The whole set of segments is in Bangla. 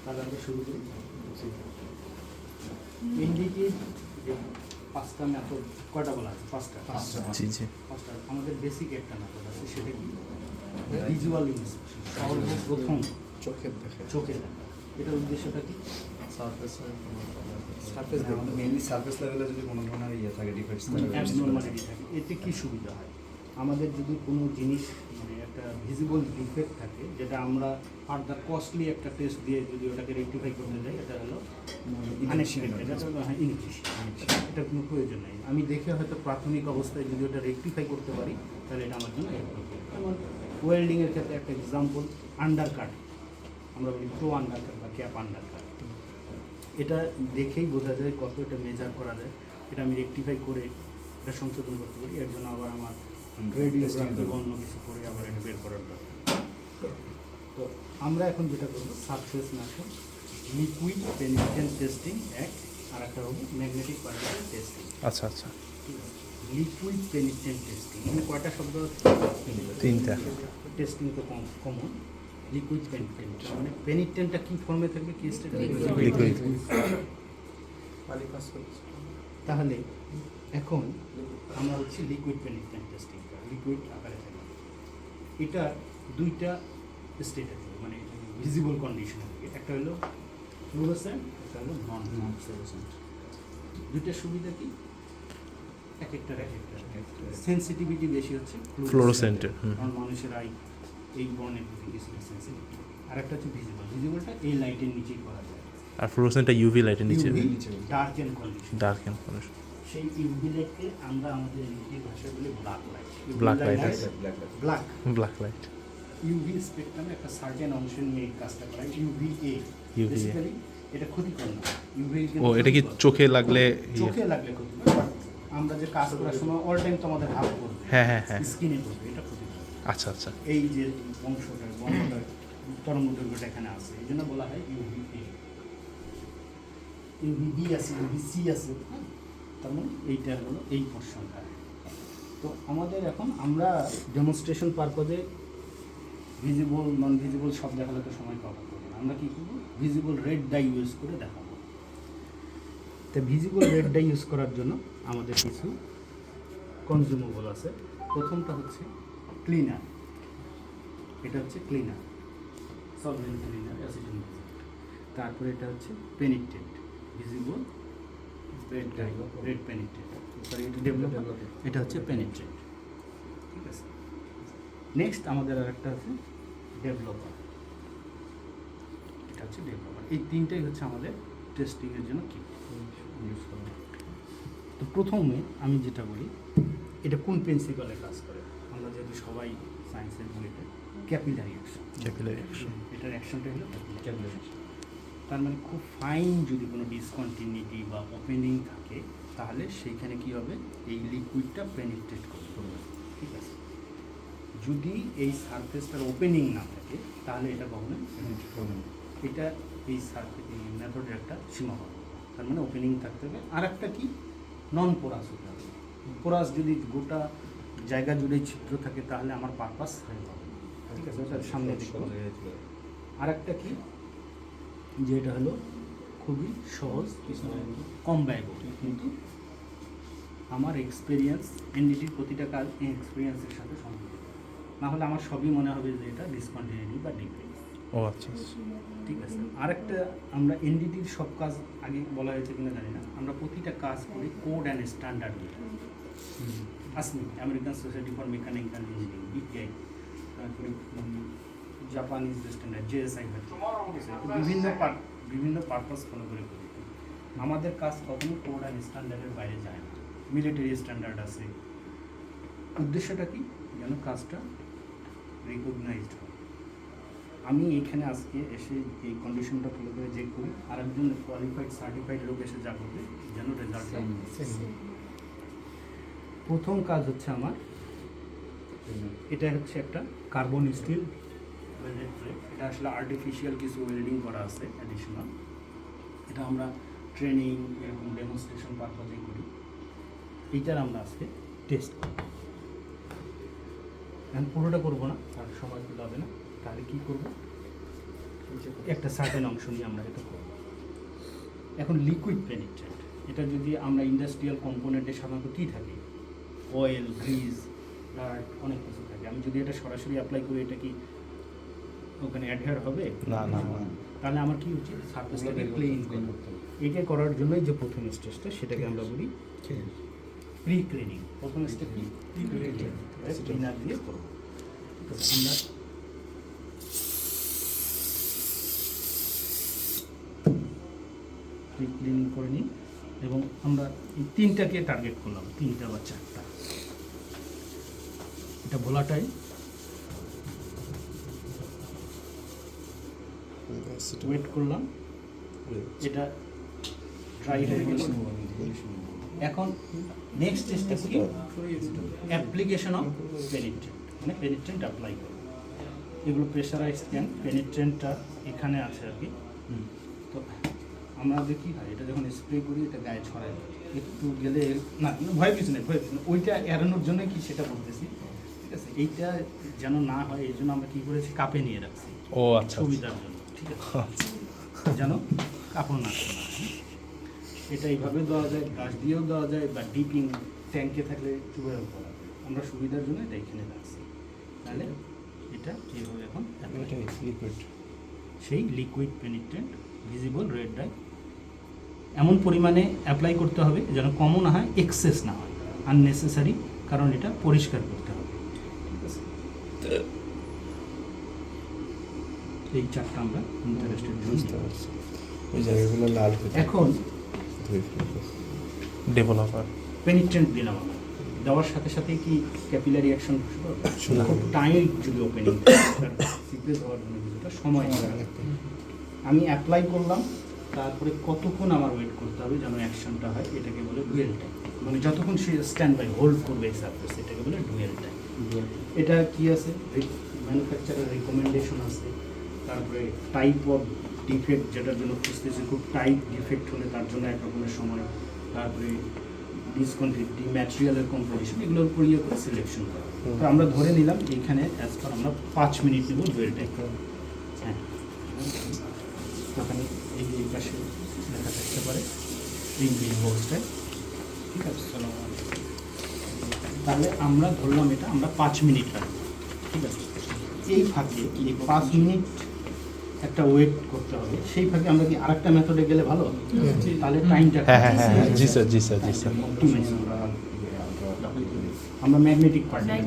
তাহলে আমরা শুরু করি। এনডিটির যে পাঁচটা মেথড, কয়টা বলা আছে? পাঁচটা। জি জি। পাঁচটা। আমাদের বেসিক একটা মেথড আছে, সেটা কি ভিজুয়াল ইন্সপেকশন। সর্বপ্রথম চোখের দেখে চোখে দেখা। এটার উদ্দেশ্যটা কি? সারফেস আমাদের মেইনলি সারফেস লেভেলে যদি কোনো ধরনের ইয়ে থাকে ডিফেক্টস থাকে অ্যাবনর্মালিটি থাকে। এতে কি সুবিধা হয়? আমাদের যদি কোনো জিনিস মানে একটা ভিজিবল ডিফেক্ট থাকে, যেটা আমরা ফার্দার কস্টলি একটা টেস্ট দিয়ে যদি ওটাকে রেকটিফাই করতে যাই, এটা হলো আনএক্সপেক্টেড, এটা হলো ইনএফিশিয়েন্ট। এটা কোনো প্রয়োজন নেই। আমি দেখে হয়তো প্রাথমিক অবস্থায় যদি ওটা রেকটিফাই করতে পারি, তাহলে এটা আমার জন্য অ্যাপ্রোপ্রিয়েট। যেমন ওয়েল্ডিংয়ের ক্ষেত্রে একটা এক্সাম্পল, আন্ডার কাট, আমরা বলি প্রো আন্ডার কাট বা ক্যাপ আন্ডার কাট। এটা দেখেই বোঝা যায় কত এটা মেজার করা যায়। এটা আমি রেকটিফাই করে এটা সংশোধন করতে পারি। এর জন্য আবার আমার রেডিওগ্রাফি বা অন্য কিছু করে আবার এটা বের করার দরকার। তো আমরা এখন যেটা করবো, সারফেস মেথড, লিকুইড পেনিট্রেন্ট টেস্টিং এক, আর একটা হবো ম্যাগনেটিক পার্টিকেল টেস্টিং। আচ্ছা আচ্ছা, লিকুইড পেনিট্রেন্ট টেস্টিং, এখানে কয়টা শব্দ আছে? তিনটা। টেস্টিং তো কমন। লিকুইড পেনিট্রেন্ট মানে পেনিট্রেন্টটা কি ফর্মে থাকবে? কি স্টেটে? লিকুইড। তাহলে এখন আমরা হচ্ছে লিকুইড পেনিট্রেন্ট টেস্টিং, লিকুইড আকারে থাকে। এটা দুইটা স্টেট আছে, মানে ভিজিবল কন্ডিশন থাকে। একটা হলো ফ্লুরোসেন্ট, একটা হলো নন ফ্লুরোসেন্ট। দুইটার সুবিধা কি? এক একটা সেন্সিটিভিটি বেশি হচ্ছে ফ্লোরোসেন্টের, কারণ মানুষের আই এই বর্ণের প্রতি কিছুটা সেন্সিটিভ। আর একটা হচ্ছে ভিজিবল। ভিজিবলটা এই লাইটের নিচেই করা যায়। আর ফ্লোরোসেন্টটা ইউভি লাইটের নিচে, dark and condition. Dark and condition. সেই ইউভি লাইটকে আমরা আমাদের ইংরেজি ভাষায় বলি black light. Black light, black black light. UV স্পেকট্রামে একটা সার্টেন অংশ নিয়ে এই কাজটা করা হয়। ইউভিএ UVA বেসিক্যালি এটা ক্ষতিকর না। ইউভি ও, এটা কি চোখে লাগলে? চোখে লাগলে ক্ষতিকর, বাট আমরা যে কাজ করার সময় অল টাইম তো আমাদের হাত করবে, হ্যাঁ হ্যাঁ হ্যাঁ। স্কিনে করবে, এটা ক্ষতিকর। আচ্ছা আচ্ছা। এই যে অংশটার বর্ণটার তরঙ্গ দৈর্ঘ্যটা এখানে আছে, এই জন্য বলা হয় ইউভিএ। ইউভিবি আছে, ইউভিসি আছে, তার মানে এইটা হলো এই পোর্শনটা। তো আমাদের এখন আমরা ডেমনস্ট্রেশন পারপজে ভিজিবল নন ভিজিবল সব দেখালে তো সময় পাবো না। আমরা কী করবো? ভিজিবল রেড ডাই ইউজ করে দেখাবো। তো ভিজিবল রেড ডাই ইউজ করার জন্য আমাদের কিছু কনজিউমেবল আছে। প্রথমটা হচ্ছে ক্লিনার। এটা হচ্ছে ক্লিনার, সলভেন্ট ক্লিনার, অ্যাসিড। তারপরে এটা হচ্ছে পেনিট্রেন্ট, visible red die, red পেনিট্রেন্ট, sorry এটা ডেভেলপার, এটা হচ্ছে পেনিট্রেন্ট। ঠিক আছে। নেক্সট আমাদের আর একটা আছে ডেভেলপার, এটা হচ্ছে ডেভেলপার। এই তিনটাই হচ্ছে আমাদের টেস্টিংয়ের জন্য কি ইউজ করা। তো প্রথমে আমি যেটা বলি, এটা কোন প্রিন্সিপালে কাজ করে? আমরা যেহেতু সবাই সায়েন্সের বইতে ক্যাপিলারি অ্যাকশন, ক্যাপিলারি অ্যাকশন। এটার অ্যাকশনটা হলো ক্যাপিলারি অ্যাকশন। তার মানে খুব ফাইন যদি কোনো ডিসকন্টিনিউটি বা ওপেনিং থাকে, তাহলে সেইখানে কি হবে? এই লিকুইডটা পেনিট্রেট করবে। ঠিক আছে। যদি এই সারফেসটার ওপেনিং না থাকে, তাহলে এটা কখনো পেনিট্রেট করবে না। এটা এই সারফেস মেথডের একটা সীমাবদ্ধ। তার মানে ওপেনিং থাকতে হবে। আর একটা কি, নন পোরাস হতে হবে। পোরাস যদি গোটা জায়গা জুড়ে ছিদ্র থাকে, তাহলে আমার পারপাস হয়ে যাবে। ঠিক আছে, ওটার সামনে দেখো। আর একটা কি, যে এটা হলো খুবই সহজ, কম ব্যয়বহুল, কিন্তু আমার এক্সপিরিয়েন্স, এনডিটির প্রতিটা কাজ এই এক্সপিরিয়েন্সের সাথে সম্পর্কিত। না হলে আমার সবই মনে হবে যে এটা ডিসকন্টিনিউটি বা ডিফেক্ট। ও আচ্ছা আচ্ছা। ঠিক আছে। আরেকটা, আমরা এনডিটির সব কাজ আগে বলা হয়েছে কিনা জানি না, আমরা প্রতিটা কাজ করি কোড অ্যান্ড স্ট্যান্ডার্ড নিয়ে। ASME, American Society for Mechanical Engineering, BPI, তারপরে জাপানিজ স্ট্যান্ডার্ড, জেএসআই, বিভিন্ন পারপাস ফলো করে করি। আমাদের কাজ কখনো কোড অ্যান্ড স্ট্যান্ডার্ডের বাইরে যায় না। মিলিটারি স্ট্যান্ডার্ড আছে। উদ্দেশ্যটা কি? যেন কাজটা রিকগনাইজড হয়। আমি এইখানে আজকে এসে এই কন্ডিশনটা ফলো করে যে করি, আরেকজন কোয়ালিফাইড সার্টিফাইড লোক এসে যা করবে, যেন রেজাল্টটা প্রথম কাজ হচ্ছে আমার, এটা হচ্ছে একটা কার্বন স্টিল ওয়েল্ডেড প্লেট। এটা আসলে আর্টিফিশিয়াল কিছু ওয়েল্ডিং করা আছে অ্যাডিশনাল। এটা আমরা ট্রেনিং এরকম ডেমনস্ট্রেশন পারপাসেই করি। এইটার আমরা আজকে টেস্ট করি। এখন পুরোটা করবো না, কারণ সময় তো যাবে না। তাহলে কী করবো? একটা সার্টেন অংশ নিয়ে আমরা এটা করব। এখন লিকুইড পেনিট্রেন্ট, এটা যদি আমরা ইন্ডাস্ট্রিয়াল কম্পোনেন্টে সাধারণত কী থাকে, অয়েল, গ্রিজ, ডার্ট, অনেক কিছু থাকে। আমি যদি এটা সরাসরি অ্যাপ্লাই করি, এটা কি ওখানে অ্যাডহেয়ার হবে? না না তাহলে আমার কি উচিত, সারফেসটাকে ক্লিন করতে হবে। এইটা করার জন্যই যে প্রথম স্টেজটা, সেটাকে আমরা বলি প্রি ক্লিনিং। প্রথম স্টেপ কি, ক্লিনার দিয়ে করবো। আমরা প্রি ক্লিনিং করে নিই এবং আমরা এই তিনটাকে টার্গেট করলাম, তিনটা বা চারটা। এটা ভোলাটাইল, ওয়েট করলাম, এটা ড্রাই হয়ে গেল। এখন নেক্সট স্টেপ কি, অ্যাপ্লিকেশন অফ পেনিট্রেন্ট, মানে পেনিট্রেন্ট অ্যাপ্লাই করব। এগুলো প্রেশারাইজ ক্যান, পেনিট্রেন্টটা এখানে আছে আর কি। তো আমরা দেখি হয় এটা যখন স্প্রে করি, এটা গায়ে ছড়ায়, একটু গেলে না, ভয় কিছু নেই, ভয় কিছু নেই, ওইটা এড়ানোর জন্য কি সেটা বলতেছি, ঠিক আছে। এইটা যেন না হয় এই জন্য আমরা কী করেছি, কাপে নিয়ে রাখছি, ও আচ্ছা সুবিধার জন্য, ঠিক আছে, যেন কাপড় না হয়। এটা এইভাবে দেওয়া যায়, গাছ দিয়েও দেওয়া যায়, বা ডিপিং ট্যাঙ্কে থাকলে চুবেও করা যায়। আমরা সুবিধার জন্য এটা এখানে রাখছি। তাহলে এটা এইভাবে এখন লিকুইড সেই লিকুইড পেনিট্রেন্ট ভিজিবল রেড ডাই এমন পরিমাণে অ্যাপ্লাই করতে হবে যেন কমও না হয়, এক্সেস না হয়, আননেসেসারি, কারণ এটা পরিষ্কার করতে হবে, ঠিক আছে। এই চারটা আমরা ইন্টারেস্টেড বুঝতে পারছি, ওই জায়গাগুলো লাল হয়ে যায়। এখন ডেভেলপার পেনিট্রেন্ট দিলাম আমরা, দেওয়ার সাথে সাথে কি ক্যাপিলারি অ্যাকশন খুব টাইট যদি ওপেনিং সিপ্রেস হওয়ার জন্য কিছুটা সময় লাগে। আমি অ্যাপ্লাই করলাম, তারপরে কতক্ষণ আমার ওয়েট করতে হবে যেন অ্যাকশনটা হয়, এটাকে বলে ডুয়েল টাইম। মানে যতক্ষণ সে স্ট্যান্ড বাই হোল্ড করবে এই সার্ফেস, এটাকে বলে ডুয়েল টাইম। এটা কি আছে, ম্যানুফ্যাকচারার রিকমেন্ডেশন আছে, তারপরে টাইপ অফ ডিফেক্ট যেটার জন্য খুঁজতেছে, খুব টাইট ডিফেক্ট হলে তার জন্য এক রকমের সময়, তারপরে ডিসকন্টিনিউটি, ম্যাটেরিয়ালের কম্পোজিশন, এগুলোর উপর ইয়ে করে সিলেকশন করা। তো আমরা ধরে নিলাম এইখানে অ্যাজ পার আমরা 5 মিনিট নেব ডুয়েল টাইম। হ্যাঁ, ওখানে এই পাশে লেখা থাকতে পারে এই বিল বক্সটায়, ঠিক আছে। তাহলে আমরা ধরলাম এটা আমরা 5 মিনিট রাখবো, ঠিক আছে। এই ফাঁকে এই 5 মিনিট একটা ওয়েট করতে হবে, সেই ফাঁকে আমরা কি আরেকটা মেথডে গেলে ভালো, তাহলে টাইমটা হ্যাঁ হ্যাঁ হ্যাঁ জি স্যার জি স্যার জি স্যার অপটিমাইজ আমরা ম্যাগনেটিক পার্টিকেল,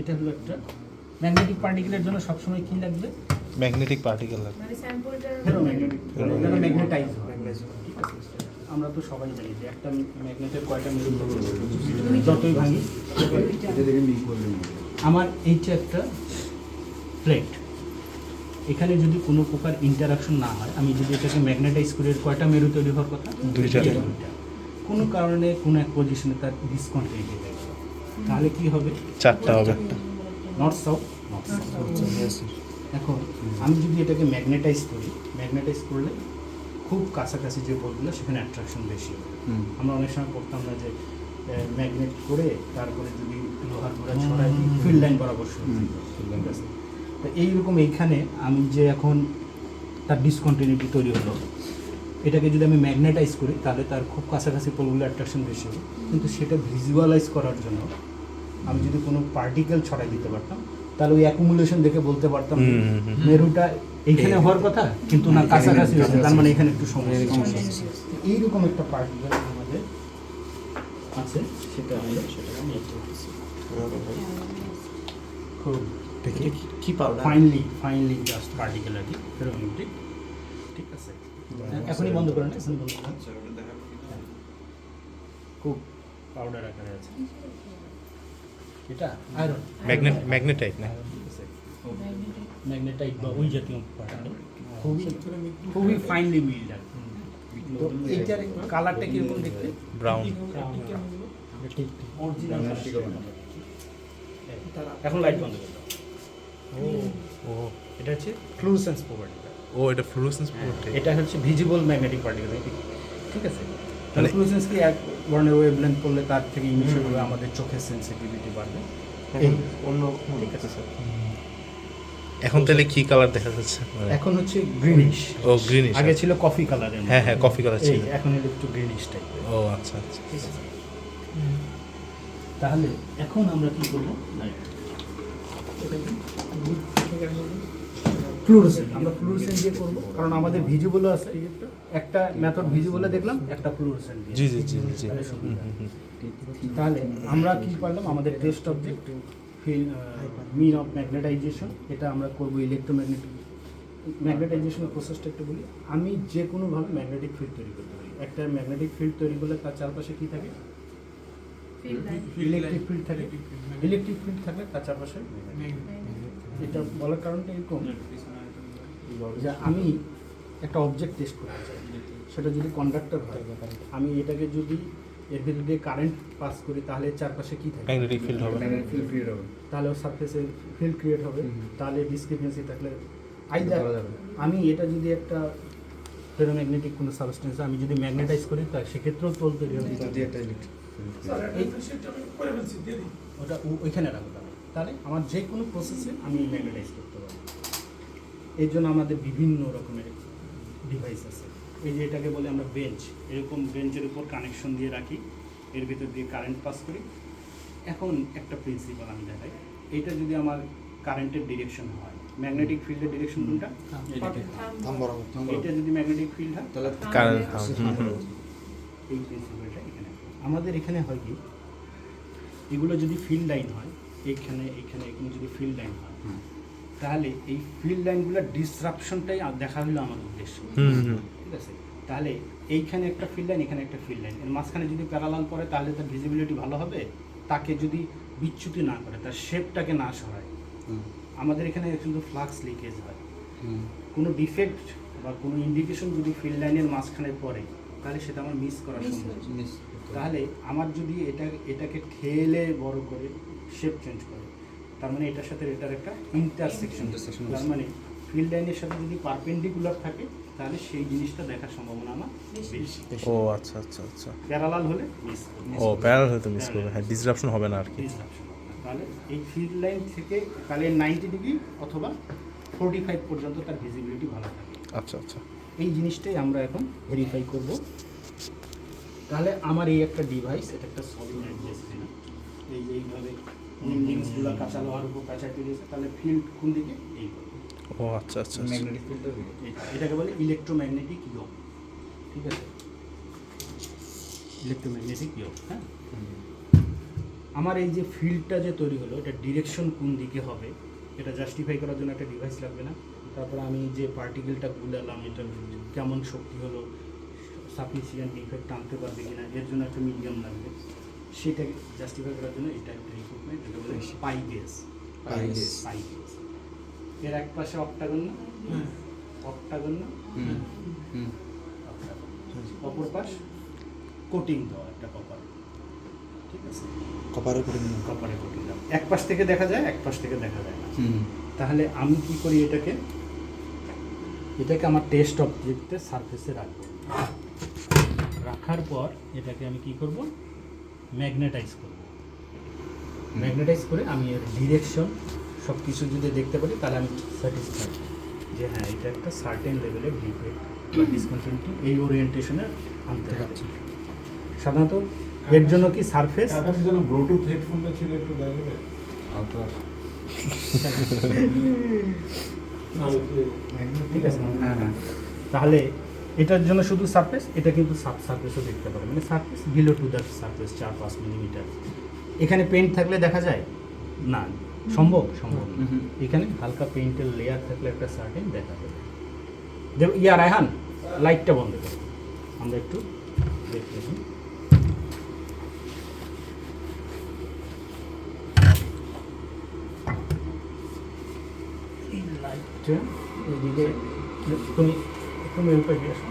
এটা হলো একটা ম্যাগনেটিক পার্টিকেলের জন্য সবসময় কি লাগবে, ম্যাগনেটিক পার্টিকেল মানে স্যাম্পলটার ফেরোম্যাগনেটিক, যেন ম্যাগনেটাইজ হয়, ঠিক আছে। আমরা তো সবাই জানি যে একটা ম্যাগনেটের কয়টা মেরু যতই ভাঙি, আমার এইটা একটা প্লেট, এখানে যদি কোনো প্রকার ইন্টারাকশন না হয়, আমি যদি এটাকে ম্যাগনেটাইজ করে কয়টা মেরু তৈরি হওয়ার কথা, দুইটা। কোনো কারণে কোনো এক পজিশনে তার ডিসকন্টিনিউটি হয়ে গেল, তাহলে কি হবে, চারটা হবে। North south, north south. এখন আমি যদি এটাকে ম্যাগনেটাইজ করি, ম্যাগনেটাইজ করলে খুব কাছাকাছি যে পোলগুলো সেখানে অ্যাট্রাকশন বেশি হবে। আমরা অনেক সময় করতাম না যে ম্যাগনেট করে তারপরে যদি লোহার গোড়া ছড়াই ফিল্ড লাইন বরাবর শুরু, ঠিক আছে। তো এইরকম এইখানে আমি যে এখন তার ডিসকন্টিনিউটি তৈরি হলো, এটাকে যদি আমি ম্যাগনেটাইজ করি তাহলে তার খুব কাছাকাছি পোলগুলো অ্যাট্রাকশন বেশি হবে, কিন্তু সেটা ভিজুয়ালাইজ করার জন্য আমি যদি কোনো পার্টিকেল ছড়াই দিতে পারতাম, তাহলে ওই অ্যাকুমুলেশন দেখে বলতে পারতাম মেরুটা এইখানে হওয়ার কথা কিন্তু না কাছাকাছি হয়েছে, তার মানে এখানে একটু সময়। এইরকম একটা পার্টিকেল আমাদের আছে, সেটা হলো খুব কি পাউডার, ফাইনলি জাস্ট পার্টিকেল আর কি, ফেরোম্যাগনেটিক, ঠিক আছে। এখনই বন্ধ করেন, এখনই বন্ধ করেন। খুব পাউডার আকারে আছে, এটা আয়রন, ম্যাগনেটাইট না ম্যাগনেটাইট বা ওই জাতীয় পার্টিকেল, খুবই ফাইনলি মিল্ড আর কি। তো এইটার কালারটা কীরকম দেখতে, ব্রাউন। অরিজিনাল। এখন লাইট বন্ধ করে দাও। ও এটা হচ্ছে ফ্লুরোসেন্স প্রপার্টি, ও এটা ফ্লুরোসেন্স প্রোটেক্ট। এটা হচ্ছে ভিজিবল ম্যাগনেটিক পার্টিকেল, ঠিক আছে। মানে ফ্লুরোসেন্স কি এক ধরনের ওয়েভলেন্থ করলে তার থেকে ইমিশন হবে, আমাদের চোখের সেন্সিটিভিটি বাড়বে, এখন অন্য ঠিক আছে স্যার। এখন তাহলে কি কালার দেখা যাচ্ছে মানে এখন হচ্ছে গ্রিনিশ। ও গ্রিনিশ আগে ছিল কফি কালারের, হ্যাঁ হ্যাঁ কফি কালার ছিল এখন হলো একটু গ্রিনিশ টাইপের। ও আচ্ছা আচ্ছা ঠিক আছে। তাহলে এখন আমরা কি করবো, ফ্লুরোসেন্ট, আমরা ফ্লুরোসেন্ট দিয়ে করবো, কারণ আমাদের ভিজিবলও আছে। একটা মেথড ভিজিবলে দেখলাম, একটা ফ্লুরোসেন্ট দিয়ে। জি জি জি জি তাহলে সুবিধা। তাহলে আমরা কি পারলাম, আমাদের test object mean of magnetization, এটা আমরা করবো ইলেকট্রোম্যাগনেটিক। ম্যাগনেটাইজেশনের প্রসেসটা একটু বলি। আমি যে কোনোভাবে ম্যাগনেটিক ফিল্ড তৈরি করতে পারি। একটা ম্যাগনেটিক ফিল্ড তৈরি করলে তার চারপাশে কী থাকে, ইলেকট্রিক ফিল্ড থাকে। ইলেকট্রিক ফিল্ড থাকলে তার চারপাশে, এটা বলার কারণটা এরকম যে আমি একটা অবজেক্ট টেস্ট করতে চাই, সেটা যদি কন্ডাক্টর হয়, আমি এটাকে যদি এর ভিতর দিয়ে কারেন্ট পাস করি, তাহলে চারপাশে কি থাকে, ম্যাগনেটিক ফিল্ড হবে তাহলে সারফেসে ফিল্ড ক্রিয়েট হবে। তাহলে ডিসক্রিপেন্সি থাকলে আইদার আমি এটা যদি একটা ফেরোম্যাগনেটিক কোনো সাবস্টেন্স আমি যদি ম্যাগনেটাইজ করি, তা সেক্ষেত্রেও তোল তৈরি হবে। ওটা ওইখানে রাখবো, তাহলে আমার যে কোনো প্রসেসে আমি ম্যাগনেটাইজ করতে পারি। এর জন্য আমাদের বিভিন্ন রকমের ডিভাইস আছে। এই যে এটাকে বলে আমরা বেঞ্চ, এরকম বেঞ্চের উপর কানেকশন দিয়ে রাখি, এর ভিতর দিয়ে কারেন্ট পাস করি। এখন একটা প্রিন্সিপাল আমি দেখাই, এটা যদি আমার কারেন্টের ডিরেকশন হয়, ম্যাগনেটিক ফিল্ডের ডিরেকশন কোনটা, এটা যদি ম্যাগনেটিক ফিল্ড হয় তাহলে কারেন্ট এই প্রিন্সিপালটা এখানে। আমাদের এখানে হয় কি, এগুলো যদি ফিল্ড লাইন হয়, এখানে এখানে এখানে যদি ফিল্ড লাইন হয়, তাহলে এই ফিল্ড লাইনগুলোর ডিসরাপশনটাই দেখা হলো আমার উদ্দেশ্য। ঠিক আছে, তাহলে এইখানে একটা ফিল্ড লাইন, এখানে একটা ফিল্ড লাইন, এর মাঝখানে যদি প্যারালাল পড়ে, তাহলে তার ভিজিবিলিটি ভালো হবে। তাকে যদি বিচ্যুতি না করে, তার শেপটাকে না সরায়। আমাদের এখানে কিন্তু ফ্লাক্স লিকেজ হয়, কোনো ডিফেক্ট বা কোনো ইন্ডিকেশন যদি ফিল্ড লাইনের মাঝখানে পড়ে, তাহলে সেটা আমার মিস করা সম্ভব। তাহলে আমার যদি এটাকে ঠেলে বড় করে শেপ চেঞ্জ করে, তার মানে এটার সাথে এটার একটা ইন্টারসেকশন, তার মানে ফিল্ড লাইনের সাথে যদি পারপেন্ডিকুলার থাকে, তাহলে সেই জিনিসটা দেখার সম্ভাবনা আমার বেশি। ও আচ্ছা আচ্ছা আচ্ছা প্যারালাল হলে মিস, ও প্যারাল হয়তো মিস করবে, হ্যাঁ ডিসরাপশন হবে না আর কি। ডিসরাপশন হবে না। তাহলে এই ফিল্ড লাইন থেকে তাহলে 90 ডিগ্রি অথবা 45 পর্যন্ত তার ভিজিবিলিটি ভালো থাকে। আচ্ছা আচ্ছা এই জিনিসটাই আমরা এখন ভেরিফাই করব। তাহলে আমার এই একটা ডিভাইস, এটা একটা সলিনয়েড ডিসপ্লে, এই যে এইভাবে লিঙ্কসগুলো কাঁচা লোহার উপর কাঁচাতে দিয়েছে, তাহলে ফিল্ড কোন দিকে, এই ও আচ্ছা আচ্ছা ম্যাগনেটিক ফিল্ড, এটাকে বলে ইলেকট্রোম্যাগনেটিক ইয়ক। ঠিক আছে, ইলেকট্রোম্যাগনেটিক ইয়ক। হ্যাঁ, আমার এই যে ফিল্ডটা যে তৈরি হলো, এটা ডিরেকশন কোন দিকে হবে, এটা জাস্টিফাই করার জন্য একটা ডিভাইস লাগবে না? তারপরে আমি যে পার্টিকেলটা গুলালাম, এটা কেমন শক্তি হলো, সাফিসিয়েন্ট ইফেক্ট আনতে পারবে কিনা, এর জন্য একটা মিডিয়াম লাগবে। সেটা জাস্টিফাই করার জন্য এটা একটা ইকুইপমেন্ট, এটা বলে পাই গেজ। এর এক পাশে অক্টাগন না, অক্টাগন না, অপর পাশ কোটিং দেওয়া একটা কপার। ঠিক আছে, কপারে করে দিন। কপারে কোটিং দেওয়া, এক পাশ থেকে দেখা যায়, এক পাশ থেকে দেখা যায় না। তাহলে আমি কি করি, এটাকে আমার টেস্ট অবজেক্টের সারফেসে রাখবো। রাখার পর এটাকে আমি কি করব, ম্যাগনেটাইজ করব। ম্যাগনেটাইজ করে আমি এর ডিরেকশন সব কিছু যদি দেখতে পারি, তাহলে আমি স্যাটিসফাইড যে হ্যাঁ, এটা একটা সার্টেন লেভেলের ডিফেক্ট বা ডিসকন্টিনিউটি এই ওরিয়েন্টেশনে আনতে হবে। সাধারণত এর জন্য কি সারফেস, ব্লুটুথ হেডফোনটা ছিল একটু দেখবে ঠিক আছে, হ্যাঁ হ্যাঁ, তাহলে এটার জন্য শুধু সারফেস, এটা কিন্তু সাব সারফেসও দেখতে পারে, মানে surface below to the surface 4-5 millimetre. এখানে পেইন্ট থাকলে দেখা যায় না, সম্ভব না। এখানে হালকা পেইন্টের লেয়ার থাকলে একটা সার্টেন দেখা যাবে। ইয়া রায়হান, লাইটটা বন্ধ করো, আমরা একটু দেখতে দিই। এই লাইটটা এদিকে, তুমি উপরে দিয়ে আসো।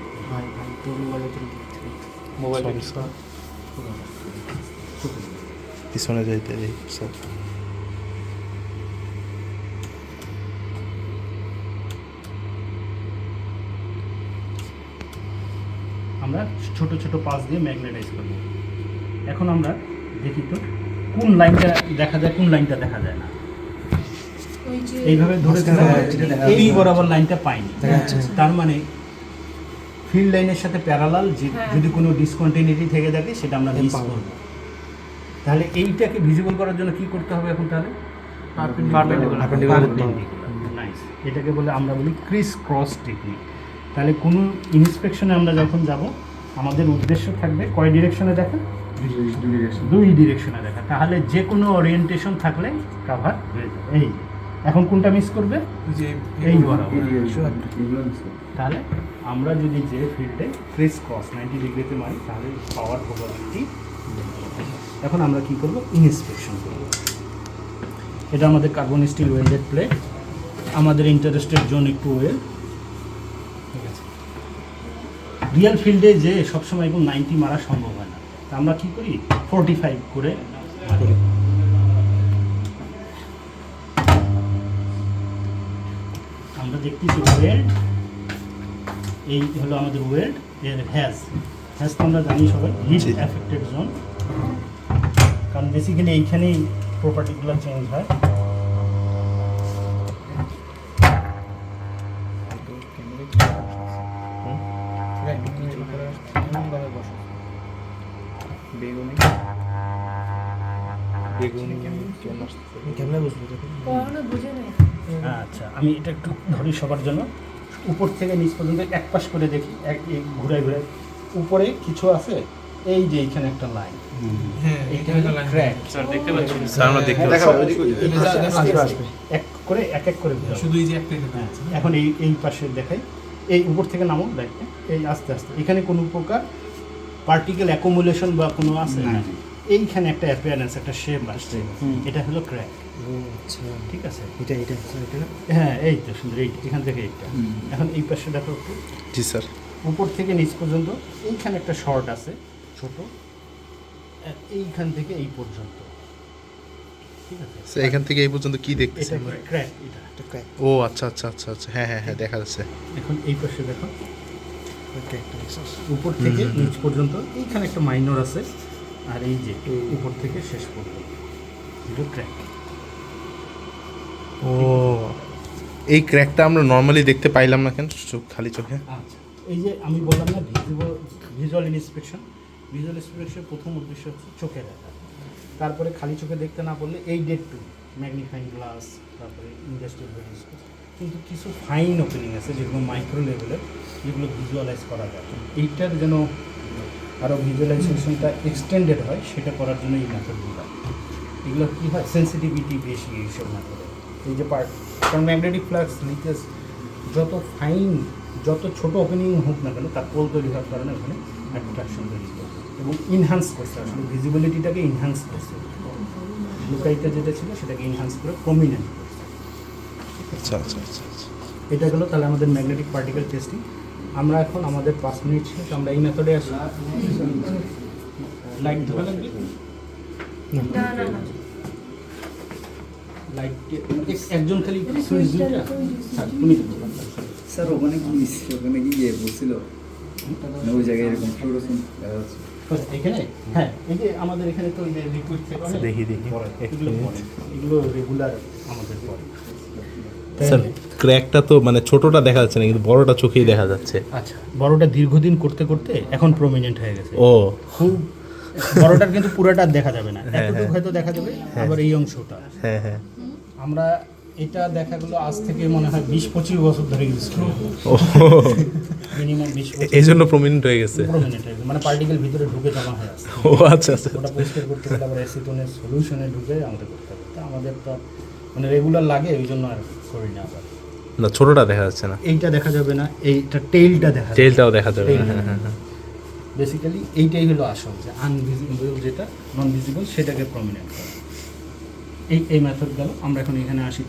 মোবাইল পিছনে যাইতে দিই স্যার। আমরা ছোট ছোট পাস দিয়ে ম্যাগনেটাইজ করব। এখন আমরা দেখি তো কোন লাইনটা দেখা যায় কোন লাইনটা দেখা যায় না। ওই যে এইভাবে ধরে যেটা দেখা এই বরাবর লাইনটা পাইনি, দেখা যাচ্ছে। তার মানে ফিল্ড লাইনের সাথে প্যারালাল হ্যাঁ। যদি কোনো ডিসকন্টিনিউটি থেকে থাকে সেটা আমরা মিস পাবো। করব। তাহলে এইটাকে ভিজিবল করার জন্য কি করতে হবে এখন তাহলে? Perpendicular করতে হবে। নাইস, এটাকে বলে আমরা বলি ক্রিস ক্রস টেকনিক। তাহলে কোনো ইন্সপেকশনে আমরা যখন যাব আমাদের উদ্দেশ্য থাকবে কয় ডিরেকশনে দেখা? দুই ডিরেকশনে দেখা। তাহলে যে কোনো ওরিয়েন্টেশন থাকলে কাভার হয়ে যাবে। এই যে। এখন কোনটা মিস করবে? এই বরাবর। তাহলে আমরা যদি যে ফিল্ডে ক্রিস ক্রস 90 ডিগ্রিতে মারি তাহলে পাওয়ার প্রবাবিলিটি। এখন আমরা কি করব? ইন্সপেকশন করব। এটা আমাদের কার্বন স্টিল ওয়েল্ডেড প্লেট, আমাদের ইন্টারেস্টেড জোন একটু ওয়েল, ঠিক আছে। রিয়েল ফিল্ডে যে সবসময় এখন 90 মারা সম্ভব হয় না, তা আমরা কি করি 45 করে মারি। আমরা দেখতেছি ওয়েল্ড, এই হলো আমাদের ওয়েল্ড, এর হ্যাজ তো আমরা জানি সবাই হিট অ্যাফেক্টেড জোন, কারণ বেসিক্যালি এইখানেই প্রপার্টিগুলো চেঞ্জ হয়। কেমনে বুঝবো দেখুন? কখনো বুঝে নেই। আচ্ছা, আমি এটা একটু ধরি সবার জন্য। উপর থেকে নিচ পর্যন্ত এক পাশ করে দেখি, ঘুরাই ঘুরাই। উপরে কিছু আছে, এই যে এইখানে একটা লাইন, এইটা হলো ক্র্যাক। স্যার আমরা দেখতে আসবে। এক এক করে ঘুরাবো। শুধু এই যে একটা হ্যাঁ, এখন এই পাশে দেখাই, এই উপর থেকে নামো, দেখেন এই আস্তে আস্তে এখানে কোনো প্রকার পার্টিকেল অ্যাকুমুলেশন বা কোনো আছে না, এইখানে একটা অ্যাপিয়ারেন্স, একটা শেপ আসছে, এটা হলো ক্র্যাক। আচ্ছা, ঠিক আছে, এটা এটা এটা না? হ্যাঁ এই তো সুন্দর, এই এখান থেকে এইটা। এখন এই পাশে দেখো একটু, জি স্যার। উপর থেকে নিচ পর্যন্ত এইখানে একটা শর্ট আছে ছোট, আর এইখান থেকে এই পর্যন্ত, ঠিক আছে। স্যার এখান থেকে এই পর্যন্ত কি এটা দেখতেছেন? ক্র্যাক, এটা। একটা ক্র্যাক, ও আচ্ছা আচ্ছা আচ্ছা আচ্ছা, হ্যাঁ হ্যাঁ হ্যাঁ দেখা যাচ্ছে। এখন এই পাশে দেখো, ক্র্যাকটা দেখছিস? উপর থেকে নিচ পর্যন্ত এইখানে একটা মাইনর আছে, আর এই যে উপর থেকে শেষ পর্যন্ত এটা ক্র্যাক। ও এই ক্র্যাকটা আমরা নর্মালি দেখতে পাইলাম না কেন খালি চোখে? আচ্ছা, এই যে আমি বললাম না ভিজুয়াল ইন্সপেকশন, ভিজুয়াল ইন্সপেকশনের প্রথম উদ্দেশ্য হচ্ছে চোখে দেখা। তারপরে খালি চোখে দেখতে না পারলে এই ডেট টু ম্যাগনিফাইং গ্লাস, তারপরে ইন্ডাস্ট্রিয়াল ভেরিস্কোপ, কিন্তু কিছু ফাইন ওপেনিং আছে যেগুলো মাইক্রো লেভেলের, যেগুলো ভিজুয়ালাইজ করা যায়। এইটার যেন আরও ভিজুয়ালাইজেশনটা এক্সটেন্ডেড হয়, সেটা করার জন্য এই মেথডগুলো। এগুলো কী হয়, সেন্সিটিভিটি বেশি এইসব মেথডে। এই যে পার্ট, কারণ ম্যাগনেটিক ফ্লাক্স লিকেজ যত ফাইন, যত ছোট ওপেনিং হোক না কেন, তার পোল তৈরি হওয়ার কারণে ওখানে অ্যাট্রাকশন তৈরি করছে এবং ইনহ্যান্স করছে, আসলে ভিজিবিলিটিটাকে ইনহ্যান্স করছে। লুকাইতে যেটা ছিল সেটাকে ইনহ্যান্স করে প্রমিনেন্ট করছে। আচ্ছা আচ্ছা আচ্ছা আচ্ছা। এটা গেলো তাহলে আমাদের ম্যাগনেটিক পার্টিকেল টেস্টিং। আমরা এখন আমাদের 5 মিনিট শেষ, আমরা এই মেথডে আসি। লাইট ধরা লাগবে, না না না, লাইট একজন খালি সুইচ দিটা, হ্যাঁ তুমি দিতে পারো। স্যার ওখানে কি ওখানে কি গিয়ে বলছিল না ওই জায়গায় এরকম ফ্লোরোসেন্ট দেখা যাচ্ছে? এখানে হ্যাঁ, এই যে আমাদের এখানে তো এই যে লিকুইড থেকে দেখি দেখি এগুলো পরে, এগুলো রেগুলার আমাদের পরে। স্যার ক্র্যাকটা তো মানে ছোটটা দেখা যাচ্ছে না, কিন্তু বড়টা চোখেই দেখা যাচ্ছে। আচ্ছা, বড়টা দীর্ঘদিন করতে করতে এখন প্রমিনেন্ট হয়ে গেছে। ও খুব বড়টার কিন্তু পুরোটা দেখা যাবে না, এতটুকু হয়তো দেখা যাবে, আবার এই অংশটা। হ্যাঁ হ্যাঁ। আমরা এটা দেখা গেলো আজ থেকে মনে হয় 20-25 বছর ধরে ইউজ করি, ও মিনিমাম 20 বছর এই জন্য প্রমিনেন্ট হয়ে গেছে। প্রমিনেন্ট হয়ে গেছে, মানে পার্টিকেল ভিতরে ঢুকে জমা হয়ে আসছে। ও আচ্ছা আচ্ছা। ওটা পরিষ্কার করতে গেলে আবার অ্যাসিটোনের সলিউশনে ঢুকে আমাদের করতে হবে। তা আমাদের তো মানে রেগুলার লাগে, ওই জন্য আর করি না। আবার না ছোটটা দেখা যাচ্ছে না, এইটা দেখা যাবে না, এইটা টেইলটা দেখা যাবে। টেলটাও দেখা যাবে না। Tail হ্যাঁ হ্যাঁ হ্যাঁ। বেসিক্যালি এইটাই হলো আসল, যে আনভিজিবল যেটা নন ভিজিবল সেটাকে প্রমিনেন্ট করে। এই মেথড গেল। আমরা এখন এখানে আসি।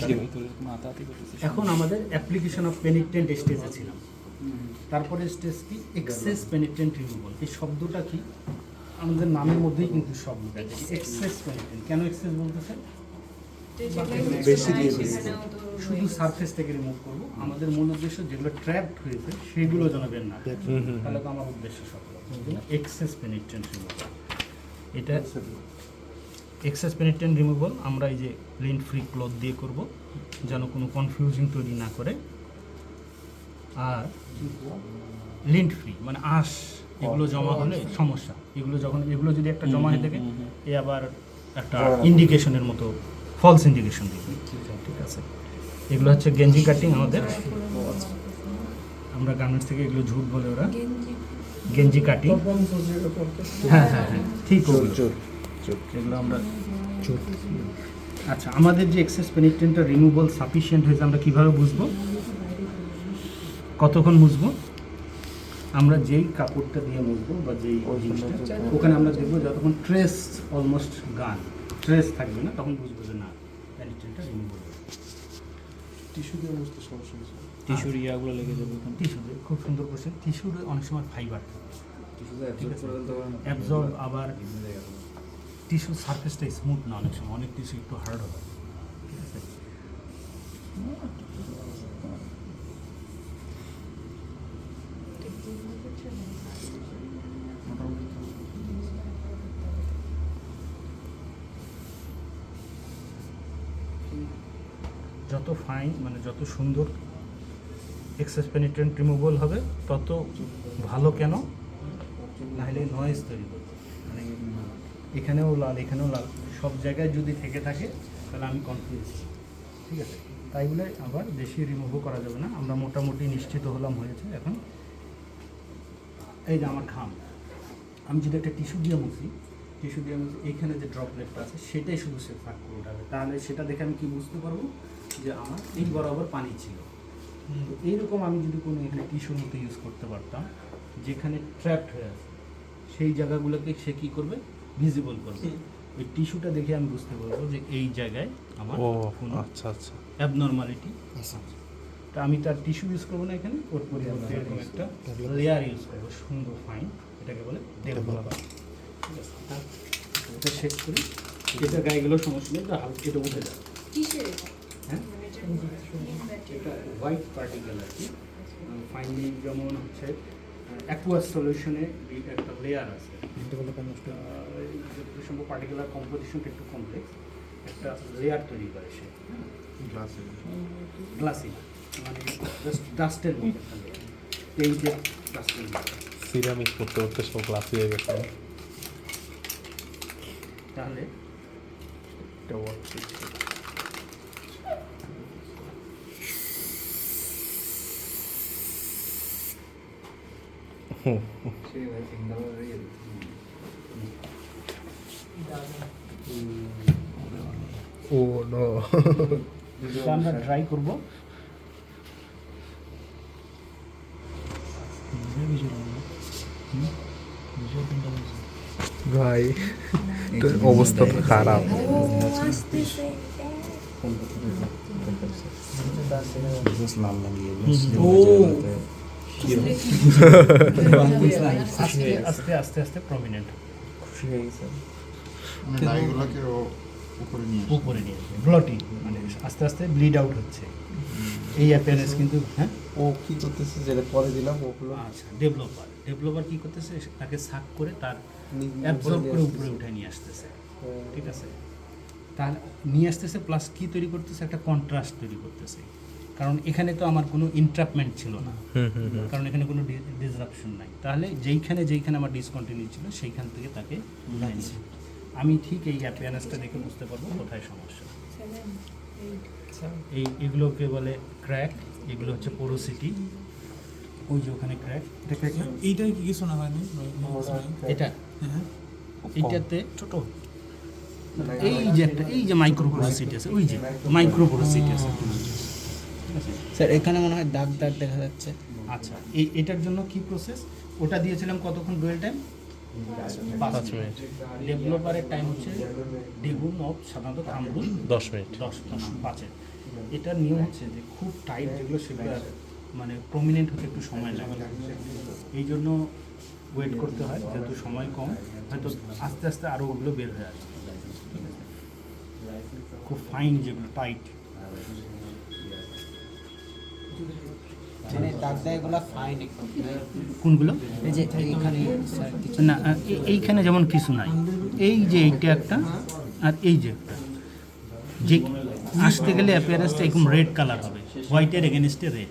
এখন আমাদের অ্যাপ্লিকেশন অফ পেনিট্রেন্ট স্টেজে ছিলাম। তারপরে স্টেজ কি, এক্সেস পেনিট্রেন্ট রিমুভাল। এই শব্দটা কি, আমাদের নামের মধ্যেই কিন্তু সব লেখা আছে। এক্সেস পেনিট্রেন্ট, কেন এক্সেস বলতেছে? বেশি দিয়ে শুধু সারফেস থেকে রিমুভ করবো। আমাদের মূল উদ্দেশ্য যেগুলো ট্র্যাপড হয়েছে সেগুলো যেন বের না হয়। তাহলে তো আমার উদ্দেশ্য সফল। এক্সেস পেনিট্রেন্ট রিমুভাল, এটা এক্সেস পেনিট্রেন্ট রিমুভাল আমরা এই যে লিন্ট ফ্রি ক্লথ দিয়ে করব, যেন কোনো কনফিউজিং তৈরি না করে। আর লিন্ট ফ্রি মানে আঁশ এগুলো জমা হলে সমস্যা, এগুলো যদি একটা জমা হয়ে থাকে এ আবার একটা ইন্ডিকেশনের মতো ফলস ইন্ডিকেশন দিবে। ঠিক আছে, এগুলো হচ্ছে গেঞ্জি কাটিং আমাদের, আমরা গার্মেন্টস থেকে এগুলো ঝুট বলে ওরা গেঞ্জি কাটিং। হ্যাঁ হ্যাঁ হ্যাঁ ঠিক, এগুলো আমরা আচ্ছা, আমাদের যে এক্সেস পেনিট্রেন্টটা রিমুভাল সাফিসিয়েন্ট হয়েছে আমরা কীভাবে বুঝবো, কতক্ষণ মুছবো? আমরা যেই কাপড়টা দিয়ে মুছবো বা যেই জিনিসটা ওখানে আমরা দেখবো যতক্ষণ ট্রেস অলমোস্ট গান ট্রেস থাকবে না, তখন বুঝবো যে না পেনিট্রেন্টটা রিমুভাল। টিস্যু দিয়ে বুঝতে সমস্যা হয়েছে। টিস্যুর ইয়াগুলো লেগে যাবে, টিস্যুতে খুব সুন্দর কোশ্চেন। টিস্যুর অনেক সময় ফাইবার থাকে, অ্যাবজর্ব, আবার টিস্যুর সারফেসটা স্মুথ না, অনেক সময় অনেক টিস্যু একটু হার্ড হবে। ঠিক আছে, যত ফাইন মানে যত সুন্দর এক্সেস পেনিট্রেন্ট রিমুভাল হবে তত ভালো। কেন? নাহলে নয়েজ তৈরি করবে, মানে এখানেও লাল এখানেও লাল, সব জায়গায় যদি থেকে থাকে তাহলে আমি কনফিউজ। ঠিক আছে, তাই বলে আবার বেশি রিমুভও করা যাবে না। আমরা মোটামুটি নিশ্চিত হলাম হয়েছে। এখন এই যে আমার খাম, আমি যদি একটা টিস্যু দিয়ে মুছি এইখানে যে ড্রপলেটটা আছে সেটাই শুধু সে ফাঁক করে উঠাবে, তাহলে সেটা দেখে আমি কি বুঝতে পারবো যে আমার এই বরাবর পানি ছিল। তো এইরকম আমি যদি কোনো এখানে টিস্যুর মতো ইউজ করতে পারতাম যেখানে ট্র্যাপড হয়ে আছে, সেই জায়গাগুলোকে সে কী করবে, ভিজিবল করবে। ওই টিস্যুটা দেখে আমি বুঝতে পারবো যে এই জায়গায় আমার কোনো আচ্ছা আচ্ছা, অ্যাবনর্মালিটি আছে। তা আমি তার টিস্যু ইউজ করবো না, এখানে ওর পরিবর্তে এরকম একটা লেয়ার ইউজ করবো, সুন্দর ফাইন, এটাকে বলে ডেভেলপার। ঠিক আছে, এটা শেষ করি, এটা গায়েগুলো সমস্যা নেই, এটা হালকা এটা উঠে যাবে। কিসের এটা? হ্যাঁ, এটা হোয়াইট পার্টিকেল আর কি। ফাইনালি যেমন হচ্ছে অ্যাকুয়াস সলিউশনে একটা লেয়ার আছে, সম্ভব পার্টিকুলার কম্পোজিশনটা একটু কমপ্লেক্স, একটা লেয়ার তৈরি করে সে, গ্লাসি মানে জাস্ট ডাস্টের মতো একটা লেয়ার, পেইন্টেড ডাস্টের মতো। সিরামিক করতে করতে সব গ্লাসি হয়ে গেছে। তাহলে এটা ওয়ার্ক করছে। ও নো, এটা আমরা ট্রাই করব। ভাই অবস্থা তো খারাপ। আসতেছে আস্তে আস্তে আস্তে প্রমিনেন্ট ডাইগুলোকে উপরে নিয়ে আসবে, ব্লটিং মানে আস্তে আস্তে ব্লিড আউট হচ্ছে, এই অ্যাপিয়ারেন্স কিন্তু। হ্যাঁ, ও কি করতেছে যেটা পরে দিলাম ওগুলো আচ্ছা, ডেভেলপার কি করতেছে, তাকে সাক করে তার অ্যাবজর্ব করে উপরে উঠে নিয়ে আসতেছে। ঠিক আছে, তাহলে নিয়ে আসতেছে, প্লাস কি তৈরি করতেছে, একটা কন্ট্রাস্ট তৈরি করতেছে। কারণ এখানে তো আমার কোনো ইন্টারাপ্টমেন্ট ছিল না, কারণ এখানে কোনো ডিসরাপশন নাই। তাহলে যেইখানে আমার ডিসকন্টিনিউ ছিল সেইখান থেকে তাকে উঠায় নিয়েছে। আমি ঠিক এই অ্যাপিয়ারেন্সটা দেখে বুঝতে পারবো কোথায় সমস্যা। এগুলোকে বলে ক্র্যাক, এগুলো হচ্ছে পোরোসিটি। ওই যে ওখানে ক্র্যাক, এটা ক্র্যাক না, এইটাই কি কিছু না হয়নি এটা হ্যাঁ এইটাতে ছোট এই যে মাইক্রো পোরোসিটি আছে, ওই যে মাইক্রো পোরোসিটি আছে। স্যার এখানে মনে হয় দাগ দাগ দেখা যাচ্ছে। আচ্ছা, এটার জন্য কি প্রসেস, ওটা দিয়েছিলাম কতক্ষণ ডুয়েল টাইম, 5 মিনিট। ডেভেলপারের টাইম হচ্ছে দ্বিগুণ অফ সাধারণত থামগুণ 10 মিনিট। 5-এর। এটার নিয়ম হচ্ছে যে খুব টাইট যেগুলো সেগুলো মানে প্রমিনেন্ট হতে একটু সময় লাগে, এই জন্য ওয়েট করতে হয়, যেহেতু সময় কম, হয়তো আস্তে আস্তে আরও ওগুলো বের হয়ে আসে। খুব ফাইন যেগুলো টাইট, মানে দাগ দাগগুলো ফাইন একটু। কোনগুলো, এই যে এইখানে স্যার কিছু না এইখানে যেমন কিছু নাই, এই যে এইটা একটা আর এই যে যে আসতে গেলে অ্যাপিয়ারেন্সটা এরকম রেড কালার হবে, হোয়াইটের এগেনস্টে রেড,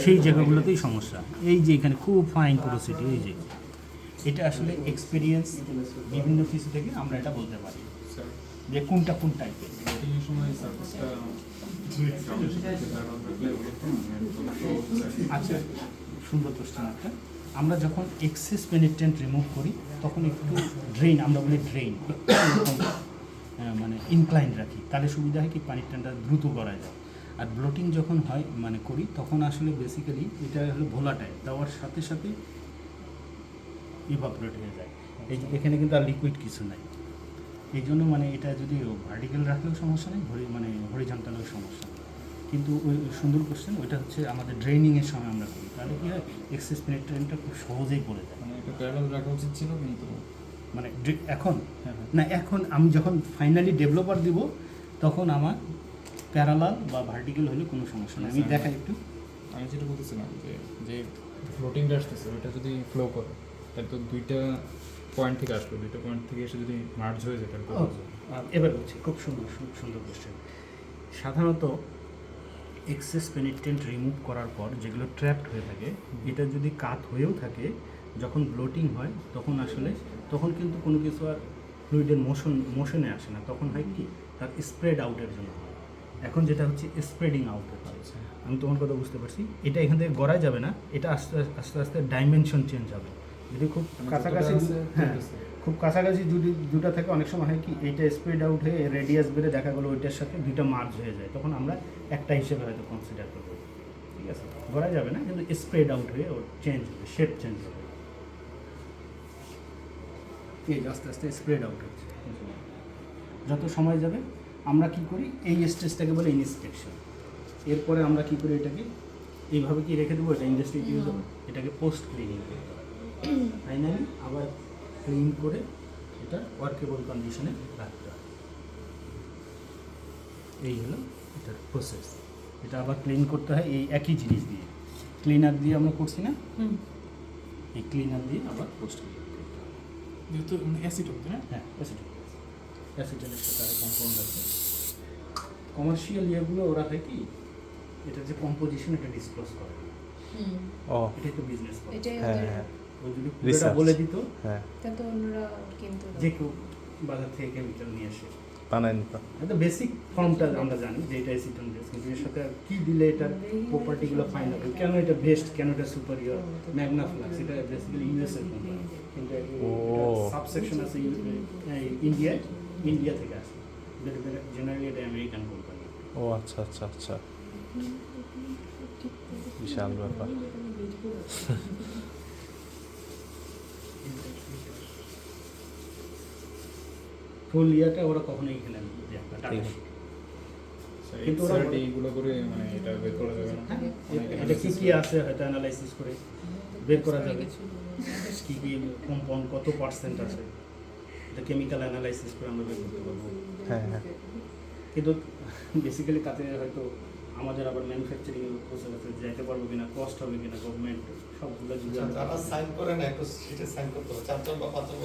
সেই জায়গাগুলোতেই সমস্যা। এই যে এখানে খুব ফাইন পোরোসিটি, এই যে এটা আসলে এক্সপিরিয়েন্স বিভিন্ন কিছু থেকে আমরা এটা বলতে পারি যে কোনটা কোন টাইপের। আচ্ছা, সুন্দর কোশ্চেন একটা। আমরা যখন এক্সেস পেনিট্রেন্ট রিমুভ করি তখন একটু ড্রেন, আমরা বলি ড্রেন, মানে ইনক্লাইন রাখি, তাহলে সুবিধা হয় কি পানিটা দ্রুত করা যায়। আর ব্লোটিং যখন হয় মানে করি তখন আসলে বেসিক্যালি এটা হলো ভোলাটাইল, দেওয়ার সাথে সাথে ইভাপোরেট হয়ে যায়। এই যে এখানে কিন্তু আর লিকুইড কিছু নাই, এই জন্য মানে এটা যদি ভার্টিক্যাল রাখলেও সমস্যা নেই, মানে হরিজন্টালেও সমস্যা নেই। কিন্তু ওই সুন্দর কোশ্চেন, ওইটা হচ্ছে আমাদের ড্রেনিংয়ের সময় আমরা করি, তাহলে কী হয় এক্সেস পেনিট্রেন্টটা খুব সহজেই পড়ে যায়। মানে এটা প্যারালাল রাখা উচিত ছিল, কিন্তু মানে এখন না, এখন আমি যখন ফাইনালি ডেভেলপার দিব তখন আমার প্যারালাল বা ভার্টিক্যাল হলে কোনো সমস্যা নেই। আমি দেখাই একটু। আমি যেটা বলতেছিলাম যে যে ফ্লোটিংটা আসতেছে ওইটা যদি ফ্লো করে তাহলে তো দুইটা পয়েন্ট থেকে আসলো, দুইটা পয়েন্ট থেকে এসে যদি মার্জ হয়ে যায় তাহলে তো এবার হচ্ছে খুব সুন্দর কোশ্চেন। সাধারণত এক্সেস পেনিট্রেন্ট রিমুভ করার পর যেগুলো ট্র্যাপড হয়ে থাকে, এটা যদি কাত হয়েও থাকে, যখন ব্লোটিং হয় তখন আসলে তখন কিন্তু কোনো কিছু আর ফ্লুইডের মোশনে আসে না, তখন হয় কি তার স্প্রেড আউটের জন্য হয়। এখন যেটা হচ্ছে স্প্রেডিং আউট হচ্ছে, আমি তোমার কথা বুঝতে পারছি। এটা এখান থেকে গড়াই যাবে না, এটা আস্তে আস্তে আস্তে ডাইমেনশন চেঞ্জ হবে। যদি খুব কাছাকাছি, হ্যাঁ খুব কাছাকাছি যদি দুটা থাকে, অনেক সময় হয় কি এইটা স্প্রেড আউট হয়ে রেডিয়াস বেড়ে দেখা গেলো ওইটার সাথে দুইটা মার্জ হয়ে যায়, তখন আমরা একটা হিসেবে হয়তো কনসিডার করবো, ঠিক আছে? গড়া যাবে না, কিন্তু স্প্রেড আউট হয়ে ওর চেঞ্জ হবে, শেপ চেঞ্জ হবে। এই আস্তে আস্তে স্প্রেড আউট হচ্ছে। যত সময় যাবে আমরা কি করি, এই স্টেজটাকে বলে ইনস্পেকশন। এরপরে আমরা কি করি, এটাকে এইভাবে কি রেখে দেবো, এটা ইন্ডাস্ট্রি ইউজ হবে, এটাকে পোস্ট ক্লিনিং করতে হবে। ফাইনালি আবার ক্লিন করে এটা ওয়ার্কেবল কন্ডিশনে রাখতে হবে। এই হলো এটার প্রসেস। এটা আবার ক্লিন করতে হয় এই একই জিনিস দিয়ে, ক্লিনার দিয়ে আমরা করছি না, এই ক্লিনার দিয়ে আবার পোস্ট ক্লিন করতে হবে। যেহেতু অ্যাসিড হতো না, হ্যাঁ অ্যাসিটেনের সাথে আরও কম্পাউন্ড আছে। কমার্শিয়াল ইয়েগুলো ওরা হয় কি, এটা যে কম্পোজিশন এটা ডিসক্লোজ করে, ও এটাই তো বিজনেস করে। এটাই হ্যাঁ ওদের, হ্যাঁ ও যদি পুরোটা Research. বলে দিত, হ্যাঁ তা তো অন্যরা কিন্তু যে কেউ বাজার থেকে কেমিক্যাল নিয়ে আসে, বানাই নিতাম। এটা বেসিক ফর্মটা আমরা জানি যে এটা অ্যাসিটন বেস, কিন্তু এর সাথে আর কি দিলে এটার প্রপার্টিগুলো ফাইন্ড হবে, কেন এটা বেস্ট, কেন এটা সুপারিয়র। ম্যাগনা ফ্লাক্স এটা বেসিক্যালি ইউএসএর কোম্পানি, কিন্তু সাবসেকশন আছে ইন্ডিয়া থেকে আসে, জেনারেলি এটা আমেরিকান কোম্পানি। ও আচ্ছা আচ্ছা আচ্ছা, বিশাল ব্যাপার। ফুল ইয়াটা ওরা কখনোই এখানে দেয় না, টাটা ঠিক। sheet। কিন্তু ওরা এক্সআরটি এগুলো করে মানে এটা বের করা যাবে না। হ্যাঁ, এটা কি কি আছে হয়তো অ্যানালাইসিস করে বের করা যাবে, কি কি কম্পাউন্ড কত পার্সেন্ট আছে, এটা কেমিক্যাল অ্যানালাইসিস করে আমরা বের করতে পারবো। হ্যাঁ হ্যাঁ কিন্তু বেসিক্যালি তাতে হয়তো আমাদের আবার ম্যানুফ্যাকচারিং প্রসেস আছে, যেতে পারবো কিনা, কস্ট হবে কিনা, গভর্নমেন্ট সবগুলো যদি যারা সাইন করে না একটু সিটে সাইন করতে হবে, 4 জন বা 5 জন